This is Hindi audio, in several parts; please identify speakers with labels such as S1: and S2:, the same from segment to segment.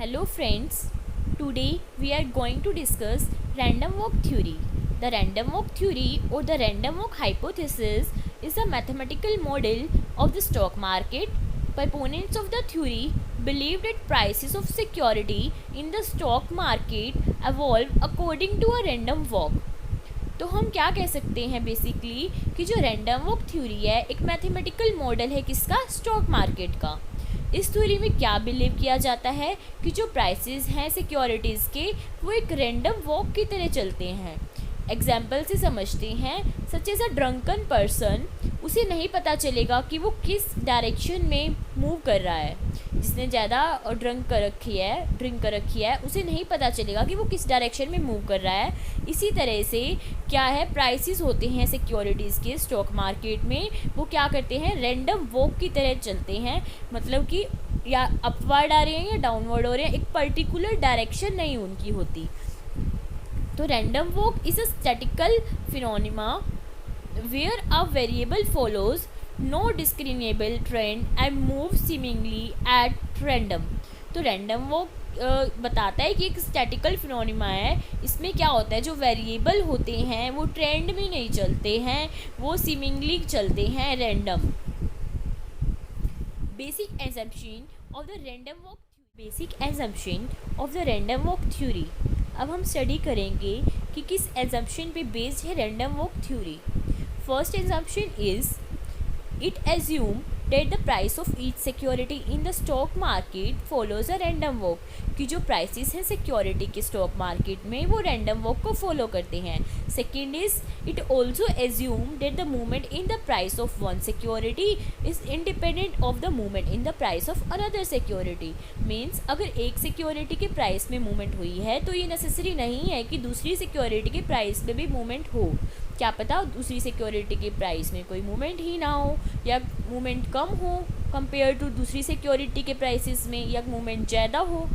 S1: Hello friends, today we are going to discuss random walk theory. The random walk theory or the random walk hypothesis is a mathematical model of the stock market. Proponents of the theory believe that prices of security in the stock market evolve according to a random walk. तो हम क्या कह सकते हैं बेसिकली कि जो रैंडम वॉक थ्योरी है एक मैथमेटिकल मॉडल है किसका, स्टॉक मार्केट का। इस थ्योरी में क्या बिलीव किया जाता है कि जो प्राइसेस हैं सिक्योरिटीज़ के वो एक रैंडम वॉक की तरह चलते हैं। एग्जाम्पल से समझते हैं, such as a drunken person, उसे नहीं पता चलेगा कि वो किस डायरेक्शन में मूव कर रहा है। जिसने ज़्यादा ड्रिंक कर रखी है उसे नहीं पता चलेगा कि वो किस डायरेक्शन में मूव कर रहा है। इसी तरह से क्या है, प्राइसेस होते हैं सिक्योरिटीज़ के स्टॉक मार्केट में, वो क्या करते हैं, रैंडम वॉक की तरह चलते हैं। मतलब कि या अपवर्ड आ रहे हैं या डाउनवर्ड हो रहे हैं, एक पर्टिकुलर डायरेक्शन नहीं उनकी होती। तो random walk is a statistical phenomena where a variable follows no discernible trend and moves seemingly at random। तो रैंडम वो बताता है कि एक स्टैटिकल फिनोमेना है। इसमें क्या होता है, जो वेरिएबल होते हैं वो ट्रेंड में नहीं चलते हैं, वो सीमिंगली चलते हैं random. Basic assumption of the random walk theory. अब हम स्टडी करेंगे कि किस एजम्पशन पे बेस्ड है random walk theory. First assumption is it assumes that the price of each security in the stock market follows a random walk। कि जो प्राइसेस हैं सिक्योरिटी के स्टॉक मार्केट में वो रैंडम वॉक को फॉलो करते हैं। Second is it also assume that the movement in the price of one security is independent of the movement in the price of another security. Means अगर एक सिक्योरिटी के प्राइस में मूवमेंट हुई है तो ये नेसेसरी नहीं है कि दूसरी सिक्योरिटी के प्राइस में भी मूवमेंट हो। क्या पता दूसरी सिक्योरिटी के प्राइस में कोई मूवमेंट ही ना हो या मूवमेंट कम हो कंपेयर टू दूसरी सिक्योरिटी के प्राइसेस में, या मूवमेंट ज़्यादा हो।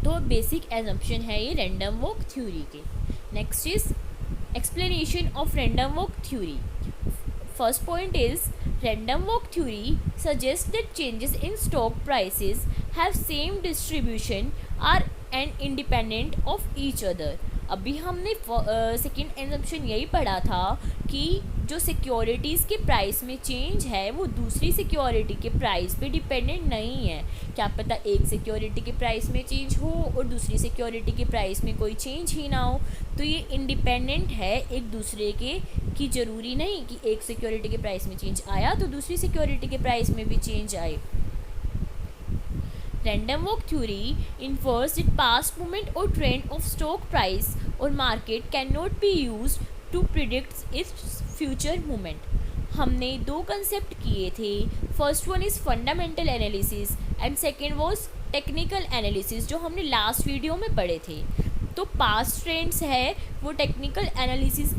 S1: तो बेसिक एजम्पशन है ये रैंडम वॉक थ्योरी के। Next is explanation of random walk theory. First point is random walk theory suggest that changes in stock prices have same distribution are and independent of each other. अभी हमने सेकेंड एजम्पशन यही पढ़ा था कि जो सिक्योरिटीज़ के प्राइस में चेंज है वो दूसरी सिक्योरिटी के प्राइस पे डिपेंडेंट नहीं है। क्या पता एक सिक्योरिटी के प्राइस में चेंज हो और दूसरी सिक्योरिटी के प्राइस में कोई चेंज ही ना हो। तो ये इंडिपेंडेंट है एक दूसरे के, कि ज़रूरी नहीं कि एक सिक्योरिटी के प्राइस में चेंज आया तो दूसरी सिक्योरिटी के प्राइस में भी चेंज आए। Random walk theory infers that past movement or trend of stock price or market cannot be used to predict its future movement। हमने दो कंसेप्ट किए थे, first one is fundamental analysis and second was technical analysis, जो हमने लास्ट वीडियो में पढ़े थे। तो पास्ट ट्रेंड्स है वो टेक्निकल एनालिसिस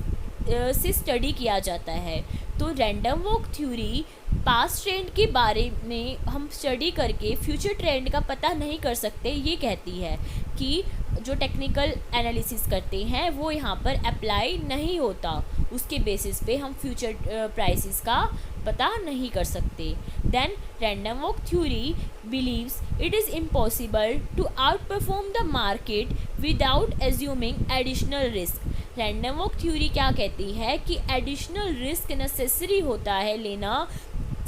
S1: से स्टडी किया जाता है। तो random walk theory past trend के बारे में हम स्टडी करके फ्यूचर ट्रेंड का पता नहीं कर सकते, ये कहती है कि जो टेक्निकल एनालिसिस करते हैं वो यहाँ पर अप्लाई नहीं होता, उसके बेसिस पे हम फ्यूचर प्राइसेस का पता नहीं कर सकते। Then random walk theory believes it is impossible to outperform the market without assuming additional risk. Random walk theory क्या कहती है कि एडिशनल रिस्क नेसेसरी होता है लेना।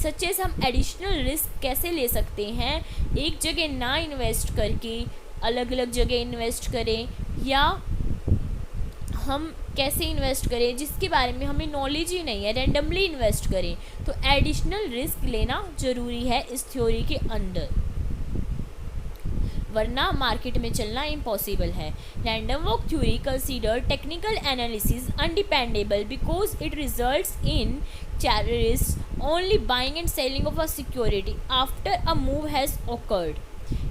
S1: सच एस हम एडिशनल रिस्क कैसे ले सकते हैं, एक जगह ना इन्वेस्ट करके अलग अलग जगह इन्वेस्ट करें, या हम कैसे इन्वेस्ट करें जिसके बारे में हमें नॉलेज ही नहीं है, रैंडमली इन्वेस्ट करें। तो एडिशनल रिस्क लेना ज़रूरी है इस थ्योरी के अंदर, वरना मार्केट में चलना इम्पॉसिबल है। Random walk theory consider technical analysis undependable because it results in terrorists only buying and selling of a security after a move has occurred।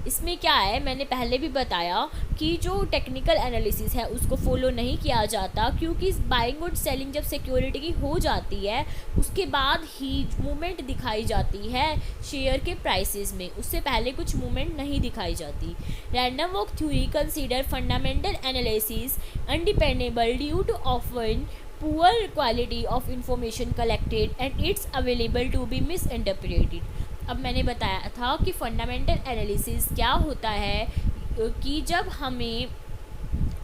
S1: इसमें क्या है, मैंने पहले भी बताया कि जो टेक्निकल एनालिसिस है उसको फॉलो नहीं किया जाता, क्योंकि बाइंग और सेलिंग जब सिक्योरिटी की हो जाती है उसके बाद ही मूवमेंट दिखाई जाती है शेयर के प्राइसेस में, उससे पहले कुछ मूवमेंट नहीं दिखाई जाती। Random walk theory consider fundamental analysis undependable due to often poor quality of information collected and it's available to be misinterpreted। अब मैंने बताया था कि फंडामेंटल एनालिसिस क्या होता है, कि जब हमें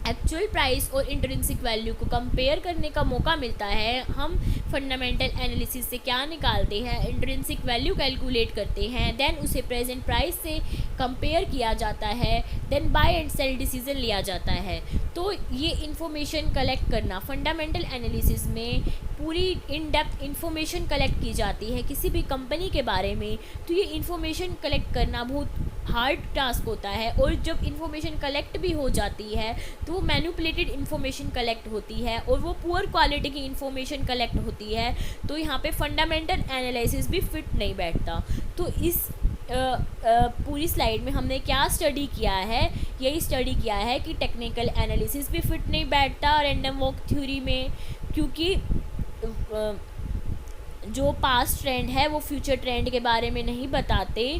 S1: एक्चुअल प्राइस और इंट्रिंसिक वैल्यू को कंपेयर करने का मौका मिलता है, हम फंडामेंटल एनालिसिस से क्या निकालते हैं, इंट्रिंसिक वैल्यू कैलकुलेट करते हैं, देन उसे प्रेजेंट प्राइस से कंपेयर किया जाता है, then buy and sell decision लिया जाता है। तो ये इन्फॉर्मेशन कलेक्ट करना, फंडामेंटल एनालिसिस में पूरी इन डेप्थ इन्फॉर्मेशन कलेक्ट की जाती है किसी भी कंपनी के बारे में। तो ये इन्फॉर्मेशन कलेक्ट करना बहुत हार्ड टास्क होता है, और जब इन्फॉर्मेशन कलेक्ट भी हो जाती है तो वो मैनिपुलेटेड इन्फॉर्मेशन कलेक्ट होती है और वो पुअर क्वालिटी की इन्फॉर्मेशन कलेक्ट होती है। तो यहाँ पे फंडामेंटल एनालिसिस भी फिट नहीं बैठता। तो इस पूरी स्लाइड में हमने क्या स्टडी किया है, यही स्टडी किया है कि टेक्निकल एनालिसिस भी फिट नहीं बैठता रैंडम वॉक थ्योरी में, क्योंकि जो पास्ट ट्रेंड है वो फ्यूचर ट्रेंड के बारे में नहीं बताते।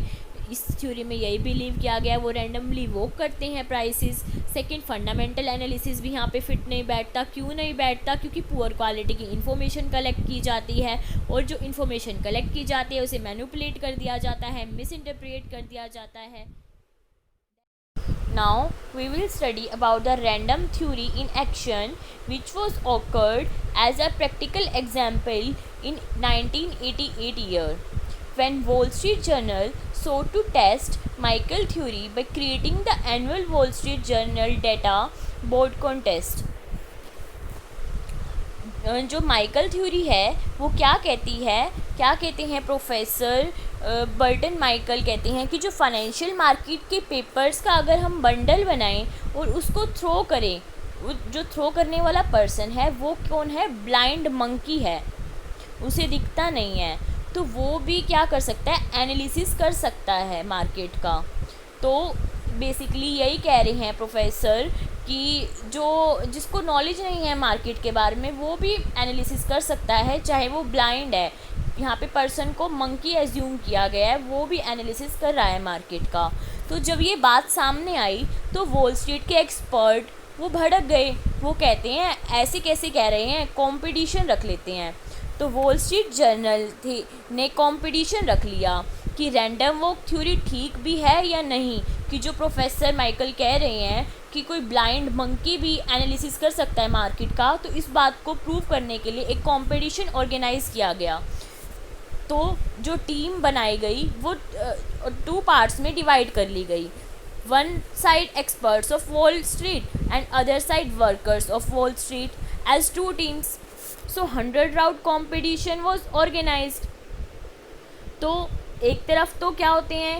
S1: इस थ्योरी में यही बिलीव किया गया है, वो रैंडमली वॉक करते हैं प्राइसेस। सेकंड, फंडामेंटल एनालिसिस भी यहाँ पे फिट नहीं बैठता। क्यों नहीं बैठता? क्योंकि पुअर क्वालिटी की इन्फॉर्मेशन कलेक्ट की जाती है, और जो इन्फॉर्मेशन कलेक्ट की जाती है उसे मैनिपुलेट कर दिया जाता है, मिस इंटरप्रेट कर दिया जाता है। Now we will study about the random theory in action, which was occurred as a practical example in 1988 year, when Wall Street Journal sought to test Michael theory by creating the annual Wall Street Journal data board contest. जो माइकल थ्योरी है वो क्या कहते हैं प्रोफेसर बर्टन माइकल कहते हैं कि जो फाइनेंशियल मार्केट के पेपर्स का अगर हम बंडल बनाएं और उसको थ्रो करें, जो थ्रो करने वाला पर्सन है वो कौन है? ब्लाइंड मंकी है, उसे दिखता नहीं है, तो वो भी क्या कर सकता है? एनालिसिस कर सकता है मार्केट का। तो बेसिकली यही कह रहे हैं प्रोफेसर कि जिसको नॉलेज नहीं है मार्केट के बारे में वो भी एनालिसिस कर सकता है, चाहे वो ब्लाइंड है। यहाँ पे पर्सन को मंकी एज्यूम किया गया है, वो भी एनालिसिस कर रहा है मार्केट का। तो जब ये बात सामने आई तो वॉल स्ट्रीट के एक्सपर्ट वो भड़क गए। वो कहते हैं ऐसे कैसे कह रहे हैं, कंपटीशन रख लेते हैं। तो वॉल स्ट्रीट जर्नल ने कंपटीशन रख लिया कि रैंडम वॉक थ्योरी ठीक भी है या नहीं, कि जो प्रोफेसर माइकल कह रहे हैं कि कोई ब्लाइंड मंकी भी एनालिसिस कर सकता है मार्केट का। तो इस बात को प्रूव करने के लिए एक कंपटीशन ऑर्गेनाइज किया गया। तो जो टीम बनाई गई वो 2 पार्ट्स में डिवाइड कर ली गई। One side experts of Wall Street and other side workers of Wall Street as 2 teams. So 100 round competition was organised. तो एक तरफ तो क्या होते हैं,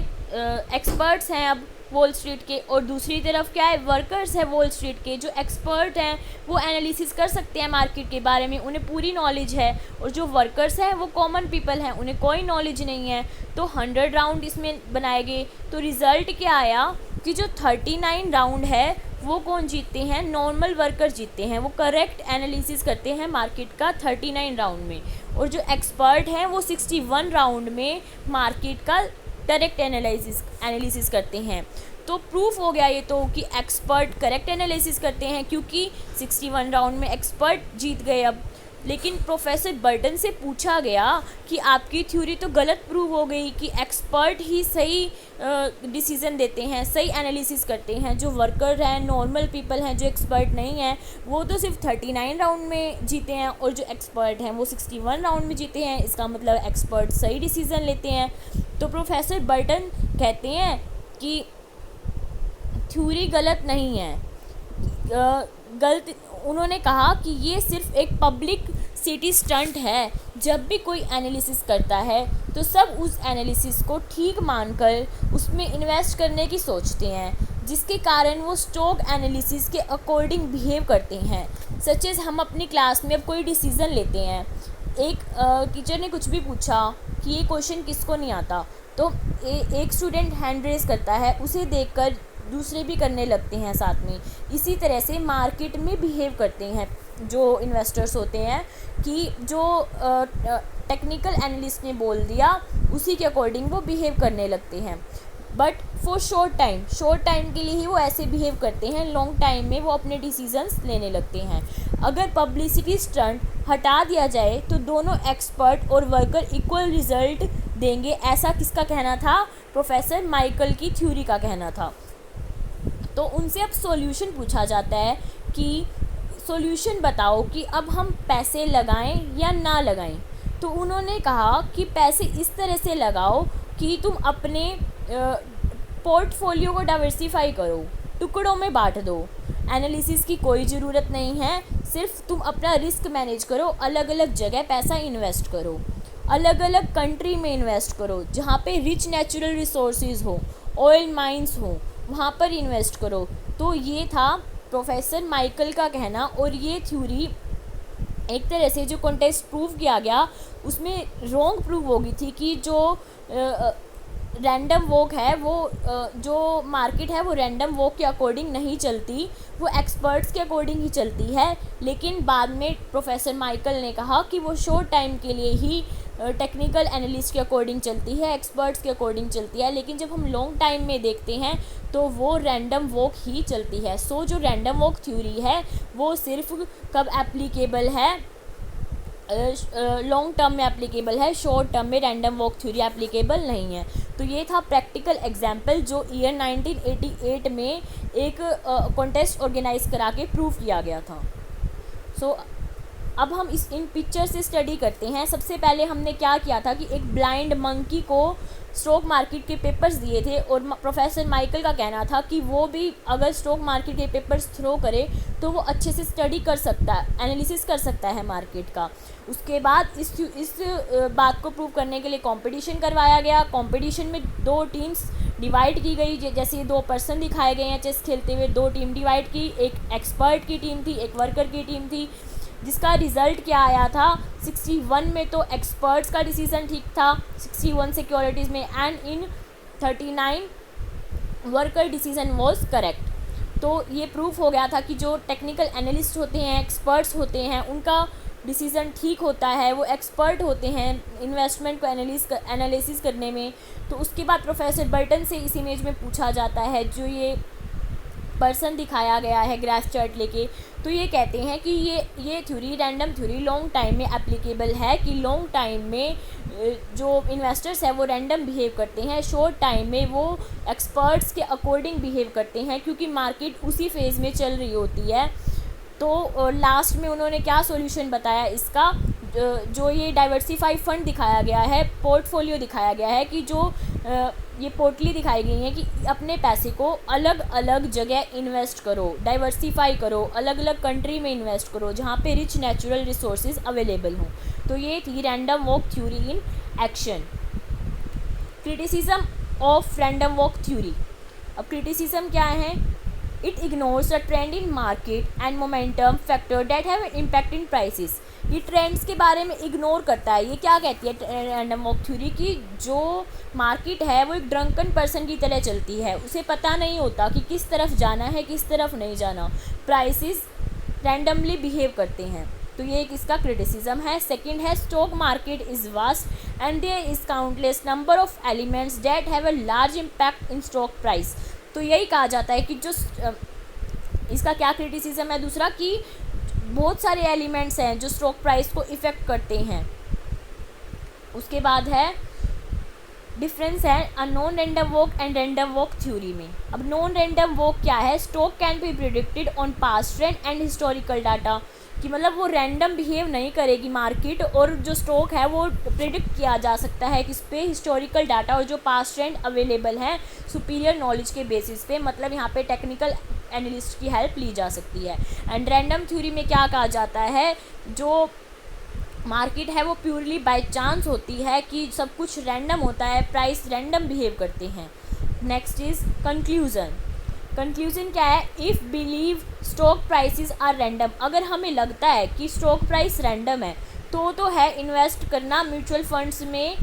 S1: एक्सपर्ट्स हैं अब वॉल स्ट्रीट के, और दूसरी तरफ क्या है? वर्कर्स हैं वॉल स्ट्रीट के। जो एक्सपर्ट हैं वो एनालिसिस कर सकते हैं मार्केट के बारे में, उन्हें पूरी नॉलेज है, और जो वर्कर्स हैं वो कॉमन पीपल हैं, उन्हें कोई नॉलेज नहीं है। तो 100 राउंड इसमें बनाए गए। तो रिज़ल्ट क्या आया कि जो 39 राउंड है वो कौन जीतते हैं? नॉर्मल वर्कर जीतते हैं। वो करेक्ट एनालिसिस करते हैं मार्केट का 39 राउंड में, और जो एक्सपर्ट हैं वो 61 राउंड में मार्केट का डायरेक्ट एनालिसिस करते हैं। तो प्रूफ हो गया ये तो कि एक्सपर्ट करेक्ट एनालिसिस करते हैं, क्योंकि 61 राउंड में एक्सपर्ट जीत गए अब। लेकिन प्रोफेसर बर्टन से पूछा गया कि आपकी थ्योरी तो गलत प्रूव हो गई कि एक्सपर्ट ही सही डिसीज़न देते हैं, सही एनालिसिस करते हैं। जो वर्कर हैं, नॉर्मल पीपल हैं, जो एक्सपर्ट नहीं हैं, वो तो सिर्फ 39 राउंड में जीते हैं, और जो एक्सपर्ट हैं वो 61 राउंड में जीते हैं। इसका मतलब एक्सपर्ट सही डिसीज़न लेते हैं। तो प्रोफेसर बर्टन कहते हैं कि थ्योरी गलत नहीं है, उन्होंने कहा कि ये सिर्फ एक पब्लिक सिटी स्टंट है। जब भी कोई एनालिसिस करता है तो सब उस एनालिसिस को ठीक मानकर उसमें इन्वेस्ट करने की सोचते हैं, जिसके कारण वो स्टॉक एनालिसिस के अकॉर्डिंग बिहेव करते हैं। सच एज हम अपनी क्लास में अब कोई डिसीज़न लेते हैं, एक टीचर ने कुछ भी पूछा कि ये क्वेश्चन किसको नहीं आता, तो एक स्टूडेंट हैंड रेज करता है, उसे देखकर दूसरे भी करने लगते हैं साथ में। इसी तरह से मार्केट में बिहेव करते हैं जो इन्वेस्टर्स होते हैं, कि जो टेक्निकल एनालिस्ट ने बोल दिया उसी के अकॉर्डिंग वो बिहेव करने लगते हैं। बट फॉर शॉर्ट टाइम के लिए ही वो ऐसे बिहेव करते हैं, लॉन्ग टाइम में वो अपने डिसीजंस लेने लगते हैं। अगर पब्लिसिटी स्टंट हटा दिया जाए तो दोनों एक्सपर्ट और वर्कर इक्वल रिजल्ट देंगे, ऐसा किसका कहना था? प्रोफेसर माइकल की थ्योरी का कहना था। तो उनसे अब सॉल्यूशन पूछा जाता है कि सॉल्यूशन बताओ कि अब हम पैसे लगाएं या ना लगाएं। तो उन्होंने कहा कि पैसे इस तरह से लगाओ कि तुम अपने पोर्टफोलियो को डाइवर्सिफाई करो, टुकड़ों में बांट दो। एनालिसिस की कोई ज़रूरत नहीं है, सिर्फ तुम अपना रिस्क मैनेज करो, अलग अलग जगह पैसा इन्वेस्ट करो, अलग अलग कंट्री में इन्वेस्ट करो जहाँ पे रिच नेचुरल रिसोर्सेज हो, ऑयल माइंस हो, वहाँ पर इन्वेस्ट करो। तो ये था प्रोफेसर माइकल का कहना। और ये थ्योरी एक तरह से जो कॉन्टेस्ट प्रूव किया गया उसमें रॉन्ग प्रूव हो गई थी कि जो रैंडम वॉक है वो जो मार्केट है वो रैंडम वॉक के अकॉर्डिंग नहीं चलती, वो एक्सपर्ट्स के अकॉर्डिंग ही चलती है। लेकिन बाद में प्रोफेसर माइकल ने कहा कि वो शॉर्ट टाइम के लिए ही टेक्निकल एनालिस्ट के अकॉर्डिंग चलती है, एक्सपर्ट्स के अकॉर्डिंग चलती है, लेकिन जब हम लॉन्ग टाइम में देखते हैं तो वो रैंडम वॉक ही चलती है। सो जो रैंडम वॉक थ्योरी है वो सिर्फ कब एप्लीकेबल है? लॉन्ग टर्म में एप्लीकेबल है, शॉर्ट टर्म में रैंडम वॉक थ्योरी एप्लीकेबल नहीं है। तो ये था प्रैक्टिकल एग्जाम्पल जो ईयर 1988 में एक कॉन्टेस्ट ऑर्गेनाइज करा के प्रूव किया गया था। सो अब हम इन पिक्चर से स्टडी करते हैं। सबसे पहले हमने क्या किया था कि एक ब्लाइंड मंकी को स्टॉक मार्केट के पेपर्स दिए थे और प्रोफेसर माइकल का कहना था कि वो भी अगर स्टॉक मार्केट के पेपर्स थ्रो करे तो वो अच्छे से स्टडी कर सकता है, एनालिसिस कर सकता है मार्केट का। उसके बाद इस बात को प्रूव करने के लिए कंपटीशन करवाया गया। कंपटीशन में 2 टीम्स डिवाइड की गई, जैसे 2 पर्सन दिखाए गए हैं चेस खेलते हुए। 2 टीम डिवाइड की, एक एक्सपर्ट की टीम थी, एक वर्कर की टीम थी, जिसका रिज़ल्ट क्या आया था 61 में तो एक्सपर्ट्स का डिसीजन ठीक था 61 सिक्योरिटीज़ में, and in 39 worker decision was correct. तो ये प्रूफ हो गया था कि जो टेक्निकल एनालिस्ट होते हैं, एक्सपर्ट्स होते हैं, उनका डिसीज़न ठीक होता है, वो एक्सपर्ट होते हैं इन्वेस्टमेंट को एनालिसिस करने में। तो उसके बाद प्रोफेसर बर्टन से इस इमेज में पूछा जाता है, जो ये पर्सन दिखाया गया है ग्राफ चार्ट लेके, तो ये कहते हैं कि ये theory, random theory long time में एप्लीकेबल है कि लॉन्ग टाइम में जो इन्वेस्टर्स है वो रैंडम बिहेव करते हैं, शॉर्ट टाइम में वो एक्सपर्ट्स के अकॉर्डिंग बिहेव करते हैं क्योंकि मार्केट उसी फेज़ में चल रही होती है। तो लास्ट में उन्होंने क्या सॉल्यूशन बताया इसका, जो ये डाइवर्सिफाई फंड दिखाया गया है, पोर्टफोलियो दिखाया गया है कि जो ये पोर्टली दिखाई गई है कि अपने पैसे को अलग अलग जगह इन्वेस्ट करो, डाइवर्सिफाई करो, अलग अलग कंट्री में इन्वेस्ट करो जहाँ पे रिच नेचुरल रिसोर्सेज अवेलेबल हों। तो ये थी random walk theory in action. Criticism of random walk theory. अब क्रिटिसिज्म क्या है? It ignores the trend in market and momentum factor that have impact in prices. ये ट्रेंड्स के बारे में इग्नोर करता है। ये क्या कहती है रैंडम वॉक थ्योरी की जो मार्केट है वो एक ड्रंकन पर्सन की तरह चलती है, उसे पता नहीं होता कि किस तरफ जाना है किस तरफ नहीं जाना, प्राइसेस रैंडमली बिहेव करते हैं। तो ये एक इसका क्रिटिसिज्म है। सेकंड है stock market is vast and there is countless number of elements that have a large impact in stock price. तो यही कहा जाता है कि जो इसका क्या क्रिटिसिज्म है दूसरा, कि बहुत सारे एलिमेंट्स हैं जो स्टॉक प्राइस को इफ़ेक्ट करते हैं। उसके बाद है डिफरेंस है a non random walk and random walk theory में। अब नॉन रैंडम वॉक क्या है? Stock can be predicted on past trend and historical data, कि मतलब वो रैंडम बिहेव नहीं करेगी मार्केट, और जो स्टॉक है वो प्रिडिक्ट किया जा सकता है किस पे? हिस्टोरिकल डाटा और जो पास्ट ट्रेंड अवेलेबल है सुपीरियर नॉलेज के बेसिस पे, मतलब यहाँ पे टेक्निकल एनालिस्ट की हेल्प ली जा सकती है। एंड रैंडम थ्योरी में क्या कहा जाता है, जो मार्केट है वो प्योरली बाय चांस होती है कि सब कुछ रैंडम होता है, प्राइस रैंडम बिहेव करते हैं। Next is conclusion. कंक्लूजन क्या है? If believe stock prices are random, अगर हमें लगता है कि स्टॉक प्राइस रैंडम है तो है इन्वेस्ट करना म्यूचुअल फंड्स में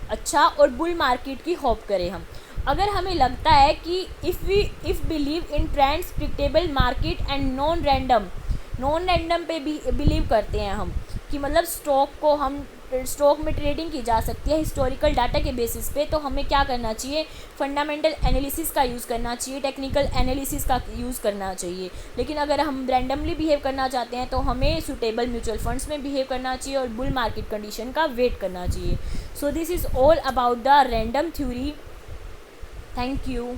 S1: अच्छा, और बुल मार्केट की होप करें हम। अगर हमें लगता है कि if believe in trends predictable market and non random पे भी बिलीव करते हैं हम कि मतलब स्टॉक को हम स्टॉक में ट्रेडिंग की जा सकती है हिस्टोरिकल डाटा के बेसिस पे, तो हमें क्या करना चाहिए, फंडामेंटल एनालिसिस का यूज़ करना चाहिए, टेक्निकल एनालिसिस का यूज़ करना चाहिए। लेकिन अगर हम रैंडमली बिहेव करना चाहते हैं तो हमें सुटेबल म्यूचुअल फंड्स में बिहेव करना चाहिए और बुल मार्केट कंडीशन का वेट करना चाहिए। So this is all about the random theory. Thank you.